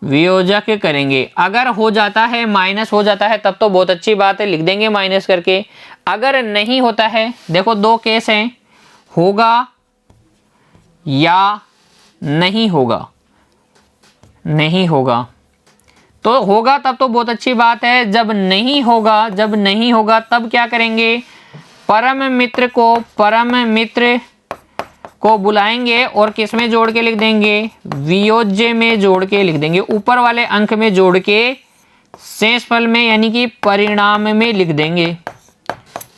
वियोजक करेंगे। अगर हो जाता है, माइनस हो जाता है, तब तो बहुत अच्छी बात है, लिख देंगे माइनस करके। अगर नहीं होता है, देखो दो केस हैं, होगा या नहीं होगा। नहीं होगा तो होगा तब तो बहुत अच्छी बात है। जब नहीं होगा तब क्या करेंगे? परम मित्र को बुलाएंगे और किस में जोड़ के लिख देंगे? वियोज्य में जोड़ के लिख देंगे। ऊपर वाले अंक में जोड़ के शेषफल में यानी कि परिणाम में लिख देंगे।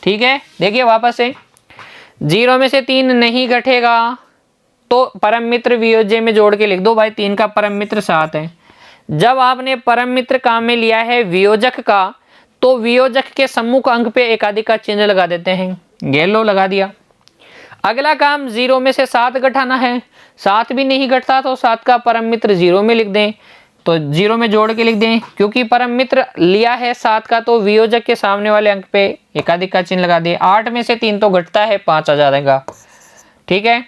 ठीक है, देखिए वापस से 0 में से 3 नहीं घटेगा तो परम मित्र वियोज्य में जोड़ के लिख दो भाई। 3 का परम मित्र 7 है। जब आपने परम मित्र काम में लिया है वियोजक का, तो वियोजक के सम्मुख अंक पे एकाधिक का चिन्ह लगा देते हैं। ये लो लगा दिया। अगला काम 0 में से 7 घटाना है। 7 भी नहीं घटता तो 7 का परम मित्र 0 में लिख दें, तो 0 में जोड़ के लिख दें। क्योंकि परम मित्र लिया है 7 का तो वियोजक के सामने वाले अंक पे एकाधिक का चिन्ह लगा दें। 8 में से 3 तो घटता है, 5 आ जाएगा। ठीक है,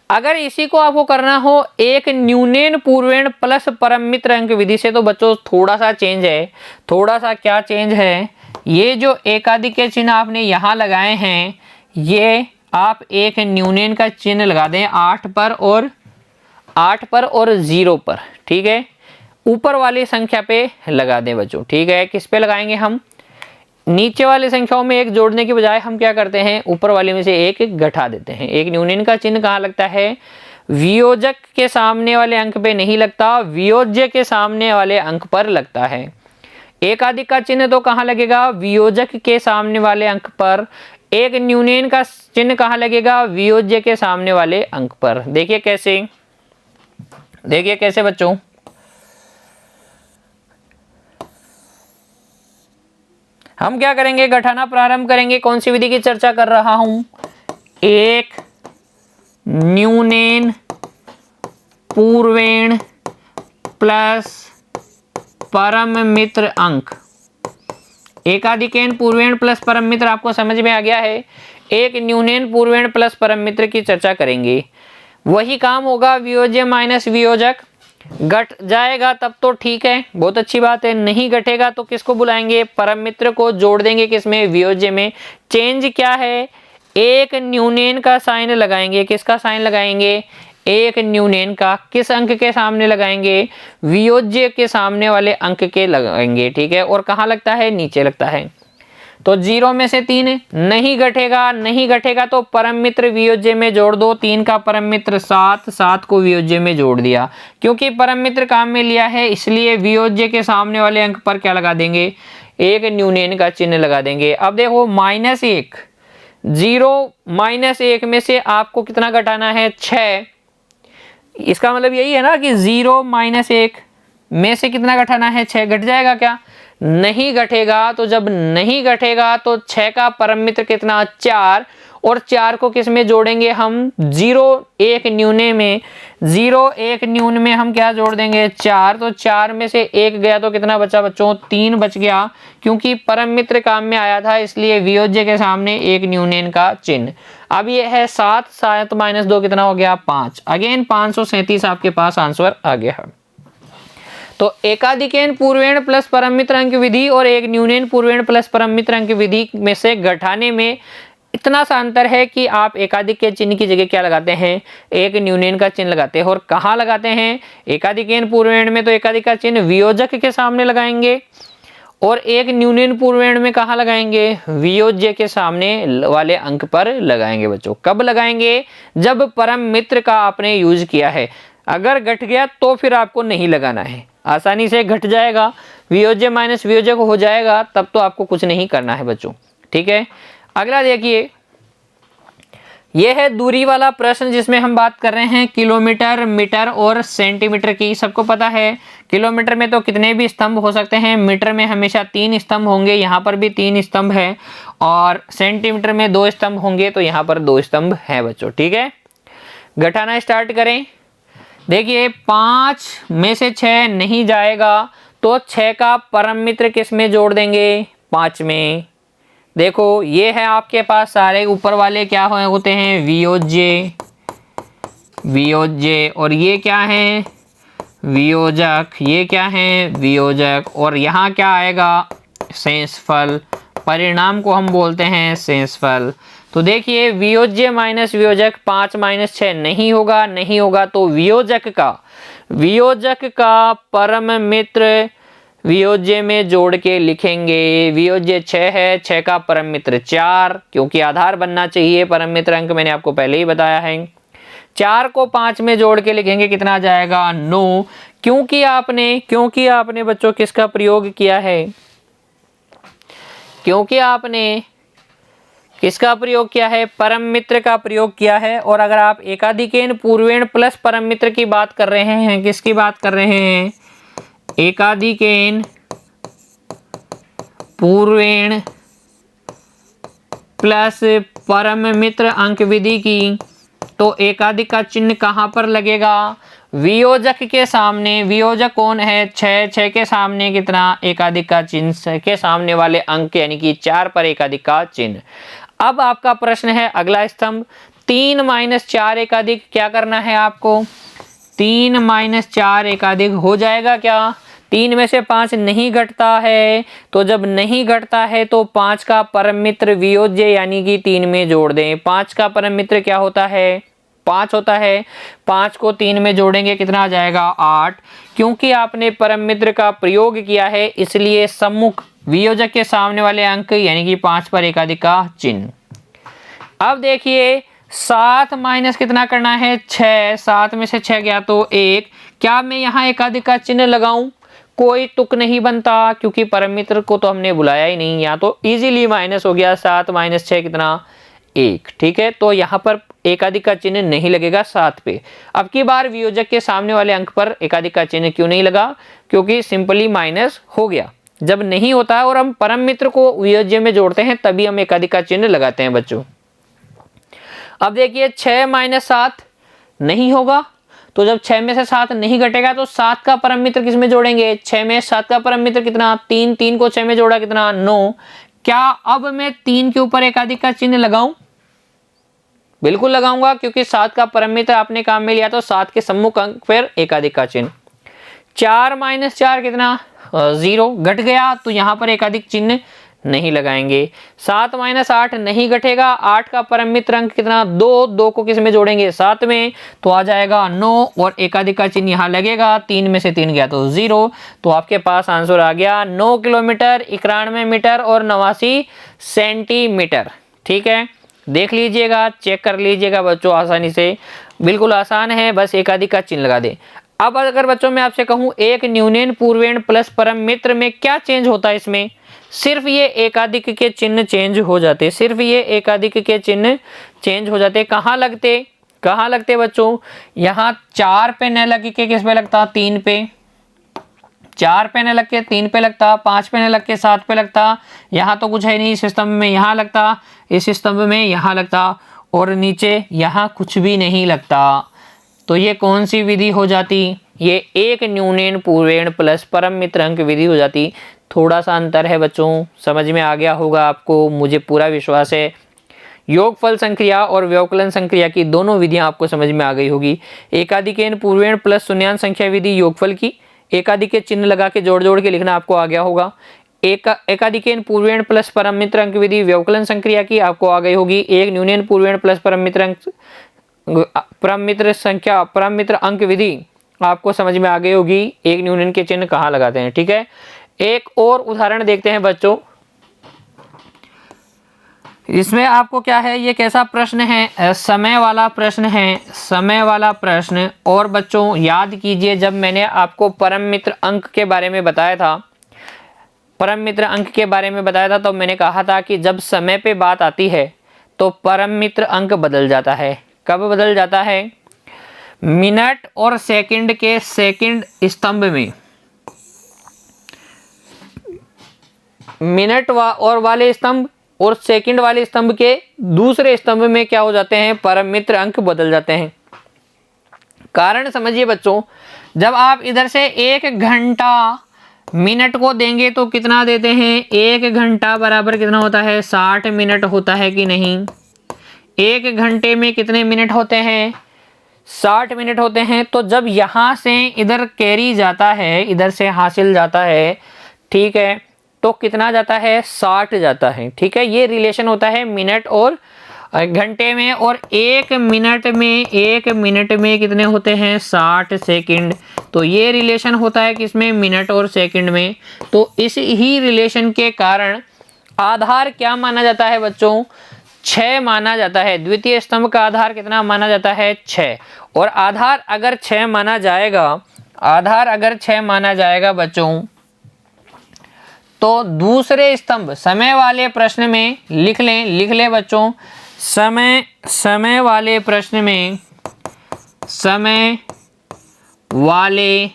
अगर इसी को आपको करना हो एक न्यूनेन पूर्वेण प्लस परम मित्र अंक विधि से, तो बच्चों थोड़ा सा चेंज है। थोड़ा सा क्या चेंज है? ये जो एकाधिक के चिन्ह आपने यहाँ लगाए हैं, ये आप एक न्यूनेन का चिन्ह लगा दें 8 पर और 0 पर। ठीक है, ऊपर वाली संख्या पे लगा दें बच्चों। ठीक है, किस पे लगाएंगे हम? नीचे वाली संख्याओं में एक जोड़ने की बजाय हम क्या करते हैं? ऊपर वाले में से एक घटा देते हैं। एक न्यूनेन का चिन्ह कहाँ लगता है? वियोजक के सामने वाले अंक पे नहीं लगता, वियोज्य के सामने वाले अंक पर लगता है। एकाधिक का चिन्ह तो कहाँ लगेगा? वियोजक के सामने वाले अंक पर। एक न्यूनेन का चिन्ह कहाँ लगेगा? वियोज्य के सामने वाले अंक पर। देखिए कैसे बच्चों, हम क्या करेंगे? घटाना प्रारंभ करेंगे। कौन सी विधि की चर्चा कर रहा हूं? एक न्यूनेन पूर्वेण प्लस परम मित्र अंक। एकाधिकेन पूर्वेण प्लस परम मित्र आपको समझ में आ गया है। एक न्यूनेन पूर्वेण प्लस परम मित्र की चर्चा करेंगे। वही काम होगा, वियोज्य माइनस वियोजक। घट जाएगा तब तो ठीक है, बहुत अच्छी बात है। नहीं घटेगा तो किसको बुलाएंगे? परम मित्र को जोड़ देंगे किसमें? वियोज्य में। चेंज क्या है? एक न्यूनेन का साइन लगाएंगे। किसका साइन लगाएंगे? एक न्यूनेन का। किस अंक के सामने लगाएंगे? वियोज्य के सामने वाले अंक के लगाएंगे। ठीक है, और कहाँ लगता है? नीचे लगता है। तो 0 में से 3 नहीं घटेगा तो परम मित्र वियोज्य में जोड़ दो। 3 का परम मित्र 7 को वियोज्य में जोड़ दिया। क्योंकि परम मित्र काम में लिया है इसलिए वियोज्य के सामने वाले अंक पर क्या लगा देंगे? एक न्यूनेन का चिन्ह लगा देंगे। अब देखो -1, 0 -1 में से आपको कितना घटाना है? 6। इसका मतलब यही है ना कि 0 -1 में से कितना घटाना है? 6। घट जाएगा क्या? नहीं घटेगा। तो जब नहीं घटेगा तो 6 का परम मित्र कितना? 4। और 4 को किस में जोड़ेंगे हम? 0 1 न्यून में हम क्या जोड़ देंगे? 4। तो 4 में से 1 गया तो कितना बचा बच्चों? 3 बच गया। क्योंकि परम मित्र काम में आया था इसलिए वियोज्य के सामने एक न्यूनेन का चिन्ह। अब ये है 7 माइनस 2 कितना हो गया? 5। अगेन 537 आपके पास आंसर आ गया। तो एकाधिकेन पूर्वेण प्लस परम मित्र अंक विधि और एक न्यूनेन पूर्वेण प्लस परम मित्र अंक विधि में से घटाने में इतना सा अंतर है कि आप एकाधिक के चिन्ह की जगह क्या लगाते हैं, एक न्यूनेन का चिन्ह लगाते हैं। और कहाँ लगाते हैं, एकाधिकेन पूर्वेण में तो एकाधिक का चिन्ह वियोजक के सामने लगाएंगे, और एक न्यूनेन पूर्वेण में कहाँ लगाएंगे, वियोज्य के सामने वाले अंक पर लगाएंगे। बच्चों कब लगाएंगे, जब परम मित्र का आपने यूज किया है। अगर घट गया तो फिर आपको नहीं लगाना है, आसानी से घट जाएगा, वियोज्य माइनस वियोजक हो जाएगा, तब तो आपको कुछ नहीं करना है बच्चों। ठीक है, अगला देखिए, यह है दूरी वाला प्रश्न जिसमें हम बात कर रहे हैं किलोमीटर, मीटर और सेंटीमीटर की। सबको पता है किलोमीटर में तो कितने भी स्तंभ हो सकते हैं, मीटर में हमेशा 3 स्तंभ होंगे, यहाँ पर भी 3 स्तंभ है, और सेंटीमीटर में 2 स्तंभ होंगे, तो यहाँ पर 2 स्तंभ हैं बच्चों। ठीक है, घटाना स्टार्ट करें। देखिए 5 में से 6 नहीं जाएगा, तो 6 का परम मित्र किस में जोड़ देंगे, 5 में। देखो ये है आपके पास सारे ऊपर वाले क्या होते हैं, वियोज्य, वियोज्य, और ये क्या है, वियोजक, ये क्या है, वियोजक, और यहाँ क्या आएगा, शेषफल। परिणाम को हम बोलते हैं शेषफल। तो देखिए वियोज्य माइनस वियोजक, 5 माइनस 6 नहीं होगा, नहीं होगा, तो वियोजक का परम मित्र वियोज्य में जोड़ के लिखेंगे। वियोज्य 6 है, 6 का परम मित्र 4, क्योंकि आधार बनना चाहिए परम मित्र अंक, मैंने आपको पहले ही बताया है। 4 को 5 में जोड़ के लिखेंगे, कितना आ जाएगा, 9। क्योंकि आपने बच्चों किसका प्रयोग किया है, क्योंकि आपने किसका प्रयोग किया है, परम मित्र का प्रयोग किया है। और अगर आप एकाधिकेन पूर्वेण प्लस परम मित्र की बात कर रहे हैं, किसकी बात कर रहे हैं, एकाधिकेन पूर्वेण प्लस परम मित्र अंक विधि की, तो एकाधिक का चिन्ह कहां पर लगेगा, वियोजक के सामने। वियोजक कौन है, 6 के सामने कितना, एकाधिक का चिन्ह के सामने वाले अंक यानी कि 4 पर एकाधिक का चिन्ह। अब आपका प्रश्न है अगला स्तंभ, 3 माइनस 4 एकाधिक क्या करना है आपको, 3 माइनस 4 एकाधिक हो जाएगा क्या, 3 में से 5 नहीं घटता है, तो जब नहीं घटता है तो 5 का परम मित्र वियोज्य यानी कि 3 में जोड़ दें। 5 का परम मित्र क्या होता है, 5 होता है, 5 को 3 में जोड़ेंगे, कितना आ जाएगा, 8। क्योंकि आपने परम मित्र का प्रयोग किया है, इसलिए सम्मुख वियोजक के सामने वाले अंक यानी कि 5 पर एकाधिक का चिन्ह। अब देखिए 7 माइनस कितना करना है, 6, 7 में से 6 गया तो 1। क्या मैं यहाँ एकाधिक का चिन्ह लगाऊं, कोई तुक नहीं बनता, क्योंकि परम मित्र को तो हमने बुलाया ही नहीं, यहाँ तो इजीली माइनस हो गया, 7 माइनस 6 कितना, 1। ठीक है, तो यहाँ पर एकाधिक का चिन्ह नहीं लगेगा 7 पे। अब की बार वियोजक के सामने वाले अंक पर एकाधिक का चिन्ह क्यों नहीं लगा, क्योंकि सिंपली माइनस हो गया। जब नहीं होता है और हम परम मित्र को वियोज्य में जोड़ते हैं तभी हम एकाधिक का चिन्ह लगाते हैं बच्चों। अब देखिए 6 माइनस 7 नहीं होगा, तो जब 6 में से 7 नहीं घटेगा तो 7 का परम मित्र किस में जोड़ेंगे, 6 में 7 का परम मित्र कितना, 3, 3 को 6 में जोड़ा कितना, 9। क्या अब मैं 3 के ऊपर एकाधिक का चिन्ह लगाऊं, बिल्कुल लगाऊंगा, क्योंकि 7 का परम मित्र आपने काम में लिया तो 7 के सम्मुख अंक पर एकाधिक का चिन्ह। 4 माइनस 4 कितना, 0, घट गया, तो यहाँ पर एकाधिक चिन्ह नहीं लगाएंगे। 7 माइनस 8 नहीं घटेगा, 8 का परम मित्र अंक कितना, 2, 2 को किस में जोड़ेंगे, 7 में, तो आ जाएगा 9, और एकाधिक का चिन्ह यहाँ लगेगा, 3 में से 3 गया तो 0। तो आपके पास आंसर आ गया 9 किलोमीटर 91 मीटर और 89 सेंटीमीटर। ठीक है, देख लीजिएगा, चेक कर लीजिएगा बच्चों, आसानी से, बिल्कुल आसान है, बस एकाधिक का चिन्ह लगा दे। अब अगर बच्चों मैं आपसे कहूं एक न्यूनेन पूर्वेण प्लस परम मित्र में क्या चेंज होता है, इसमें सिर्फ ये एकाधिक के चिन्ह चेंज हो जाते, सिर्फ ये एकाधिक के चिन्ह चेंज हो जाते। कहाँ लगते बच्चों, यहाँ 4 पे न लग के किस पे लगता, 3 पे, 4 पे न लग के 3 पे लगता, 5 पे न लग के 7 पे लगता, यहाँ तो कुछ है नहीं इस स्तंभ में, यहाँ लगता, इस स्तंभ में यहाँ लगता, और नीचे यहाँ कुछ भी नहीं लगता। तो ये कौन सी विधि हो जाती, ये एक न्यूनेन पूर्वेण प्लस परम मित्र अंक विधि हो जाती। थोड़ा सा अंतर है बच्चों, समझ में आ गया होगा आपको, मुझे पूरा विश्वास है। योगफल संक्रिया और व्यवकलन संक्रिया की दोनों विधियां आपको समझ में आ गई होगी। एकाधिकेन पूर्वेण प्लस शून्यान संख्या विधि योगफल की, एकाधिक के चिन्ह लगा के जोड़ जोड़ के लिखना आपको आ गया होगा। एकाधिकेन पूर्वेण प्लस परम मित्र अंक विधि व्यवकलन संक्रिया की आपको आ गई होगी। एक न्यूनेन पूर्वेण प्लस परम मित्र अंक विधि आपको समझ में आ गई होगी। एक न्यूनन के चिन्ह कहाँ लगाते हैं, ठीक है। एक और उदाहरण देखते हैं बच्चों, इसमें आपको क्या है, ये कैसा प्रश्न है, समय वाला प्रश्न है, समय वाला प्रश्न। और बच्चों याद कीजिए, जब मैंने आपको परम मित्र अंक के बारे में बताया था, परम मित्र अंक के बारे में बताया था, तो मैंने कहा था कि जब समय पे बात आती है तो परम मित्र अंक बदल जाता है। कब बदल जाता है? मिनट और सेकंड के सेकंड स्तंभ में, मिनट और वाले स्तंभ और सेकंड वाले स्तंभ के दूसरे स्तंभ में क्या हो जाते हैं, परम मित्र अंक बदल जाते हैं। कारण समझिए बच्चों, जब आप इधर से 1 घंटा मिनट को देंगे तो कितना देते हैं, 1 घंटा बराबर कितना होता है, 60 मिनट होता है कि नहीं। 1 घंटे में कितने मिनट होते हैं, 60 मिनट होते हैं। तो जब यहाँ से इधर कैरी जाता है, इधर से हासिल जाता है, ठीक है, तो कितना जाता है, 60 जाता है, ठीक है। ये रिलेशन होता है मिनट और घंटे में। और 1 मिनट में कितने होते हैं, 60 सेकंड। तो ये रिलेशन होता है किसमें, मिनट और सेकंड में। तो इस ही रिलेशन के कारण आधार क्या माना जाता है बच्चों, 6 माना जाता है। द्वितीय स्तंभ का आधार कितना माना जाता है, 6। और आधार अगर 6 माना जाएगा, आधार अगर 6 माना जाएगा बच्चों, तो दूसरे स्तंभ समय वाले प्रश्न में लिख लें बच्चों, समय वाले प्रश्न में, समय वाले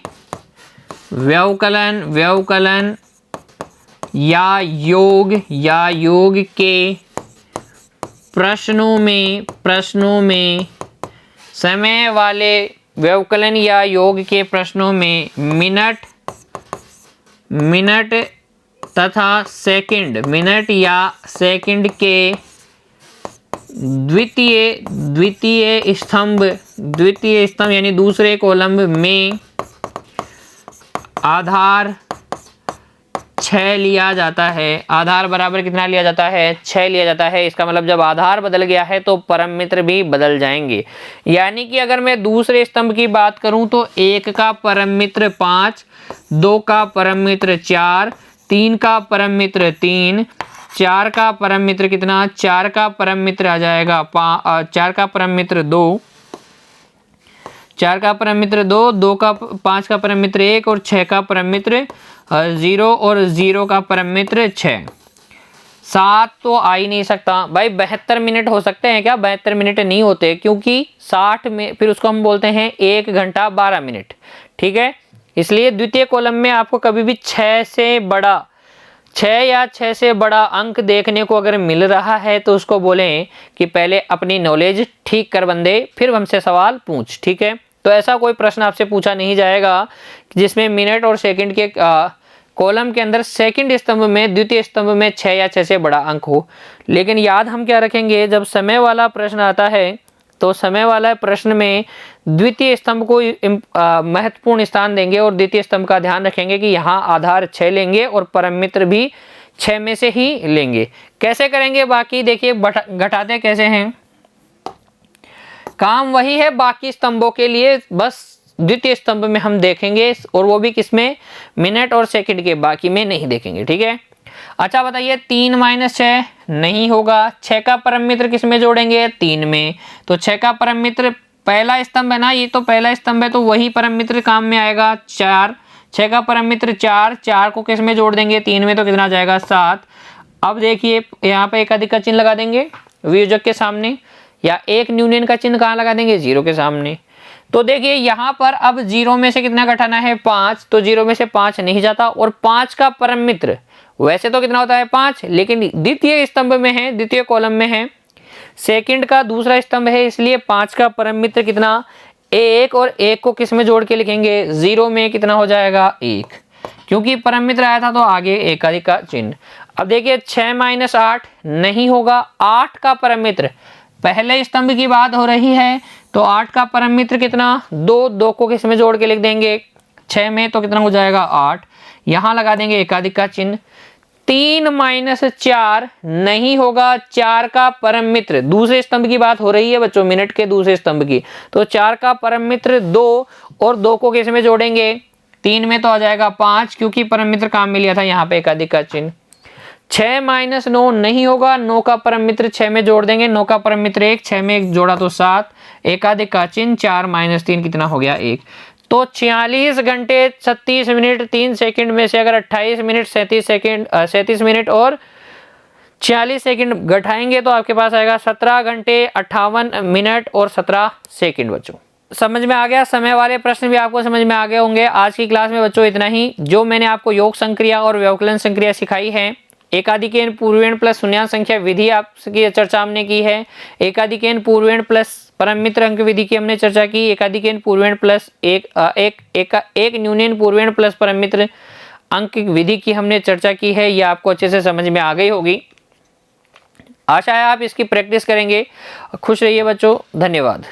व्यवकलन या योग के प्रश्नों में समय वाले व्यवकलन या योग के प्रश्नों में मिनट तथा सेकंड, मिनट या सेकंड के द्वितीय स्तंभ यानी दूसरे कॉलम में आधार 6 लिया जाता है। आधार बराबर कितना लिया जाता है, 6 लिया जाता है। इसका मतलब जब आधार बदल गया है तो परम मित्र भी बदल जाएंगे। यानी कि अगर मैं दूसरे स्तंभ की बात करूं तो 1 का परम मित्र 5, 2 का परम मित्र 4, 3 का परम मित्र 3, 4 का परम मित्र कितना, 4 का परम मित्र आ जाएगा 4 का परम मित्र 2, 4 का परम मित्र 2, 2 का 5 का परम मित्र 1 और 6 का परम मित्र 0 और 0 का परम मित्र 6। 7 तो आ ही नहीं सकता भाई। 72 मिनट हो सकते हैं क्या, 72 मिनट नहीं होते, क्योंकि 60 में फिर उसको हम बोलते हैं 1 घंटा 12 मिनट, ठीक है। इसलिए द्वितीय कॉलम में आपको कभी भी 6 या 6 से बड़ा अंक देखने को अगर मिल रहा है तो उसको बोलें कि पहले अपनी नॉलेज ठीक कर बंदे, फिर हमसे सवाल पूछ, ठीक है। तो ऐसा कोई प्रश्न आपसे पूछा नहीं जाएगा जिसमें मिनट और सेकंड के कॉलम के अंदर सेकंड स्तंभ में, द्वितीय स्तंभ में 6 या 6 से बड़ा अंक हो। लेकिन याद हम क्या रखेंगे, जब समय वाला प्रश्न आता है तो समय वाला प्रश्न में द्वितीय स्तंभ को महत्वपूर्ण स्थान देंगे और द्वितीय स्तंभ का ध्यान रखेंगे कि यहाँ आधार 6 लेंगे और परम मित्र भी 6 में से ही लेंगे। कैसे करेंगे बाकी देखिए, घटाते कैसे हैं, काम वही है बाकी स्तंभों के लिए, बस द्वितीय स्तंभ में हम देखेंगे और वो भी किसमें, मिनट और सेकंड के, बाकी में नहीं देखेंगे, ठीक है। अच्छा बताइए, 3 - 6 नहीं होगा। 6 का परम मित्र किस में जोड़ेंगे, 3 में। तो 6 का परम मित्र पहला स्तंभ है ना, ये तो पहला स्तंभ है, तो वही परम मित्र काम में आएगा 4। 6 का परम मित्र 4, 4 को किस में जोड़ देंगे, 3 में, तो कितना आ जाएगा 7। अब देखिए यहाँ पे एक अधिक का चिन्ह लगा देंगे वियोजक के सामने, या एक न्यूनन का चिन्ह कहाँ लगा देंगे, 0 के सामने। तो देखिए यहाँ पर अब 0 में से कितना घटाना है, 5, तो 0 में से 5 नहीं जाता। और 5 का परम मित्र वैसे तो कितना होता है, 5, लेकिन द्वितीय स्तंभ में है, द्वितीय कॉलम में है, सेकंड का दूसरा स्तंभ है, इसलिए 5 का परम मित्र कितना, 1। और 1 को किस में जोड़ के लिखेंगे, 0 में, कितना हो जाएगा 1, क्योंकि परम मित्र आया था तो आगे एक अधिक का चिन्ह। अब देखिए 6 - 8 नहीं होगा। 8 का परम मित्र, पहले स्तंभ की बात हो रही है, तो 8 का परम मित्र कितना, 2, 2 को किस में जोड़ के लिख देंगे, 6 में, तो कितना हो जाएगा 8। यहाँ लगा देंगे एकाधिक का चिन्ह। 3 माइनस 4 नहीं होगा, 4 का परम मित्र, दूसरे स्तंभ की बात हो रही है बच्चों, मिनट के दूसरे स्तंभ की, तो 4 का परम मित्र 2 और 2 को किस में जोड़ेंगे, 3 में तो आ जाएगा 5 क्योंकि परम मित्र काम में लिया था यहाँ पे एकाधिक का चिन्ह। 6 माइनस 9 नहीं होगा, 9 का परम मित्र 6 में जोड़ देंगे, 9 का परम मित्र 1, 6 में 1 जोड़ा तो 7, एकाधिक का चिन्ह, 4 माइनस 3 कितना हो गया 1। तो 46 घंटे 36 मिनट 3 सेकंड में से अगर 28 मिनट 37 मिनट और 46 सेकंड घटाएंगे तो आपके पास आएगा 17 घंटे 58 मिनट और 17 सेकंड। बच्चों समझ में आ गया, समय वाले प्रश्न भी आपको समझ में आ गए होंगे। आज की क्लास में बच्चों इतना ही। जो मैंने आपको योग संक्रिया और व्यवकलन संक्रिया सिखाई है, एकाधिकेन पूर्वेण प्लस शून्यांश संख्या विधि आपकी चर्चा हमने की है, एकाधिकेन पूर्वेण प्लस परम मित्र अंक विधि की हमने चर्चा की, एकाधिकेन पूर्वेण प्लस एक न्यूनेन पूर्वेण प्लस परम मित्र अंक विधि की हमने चर्चा की है। ये आपको अच्छे से समझ में आ गई होगी। आशा है आप इसकी प्रैक्टिस करेंगे। खुश रहिए बच्चों, धन्यवाद।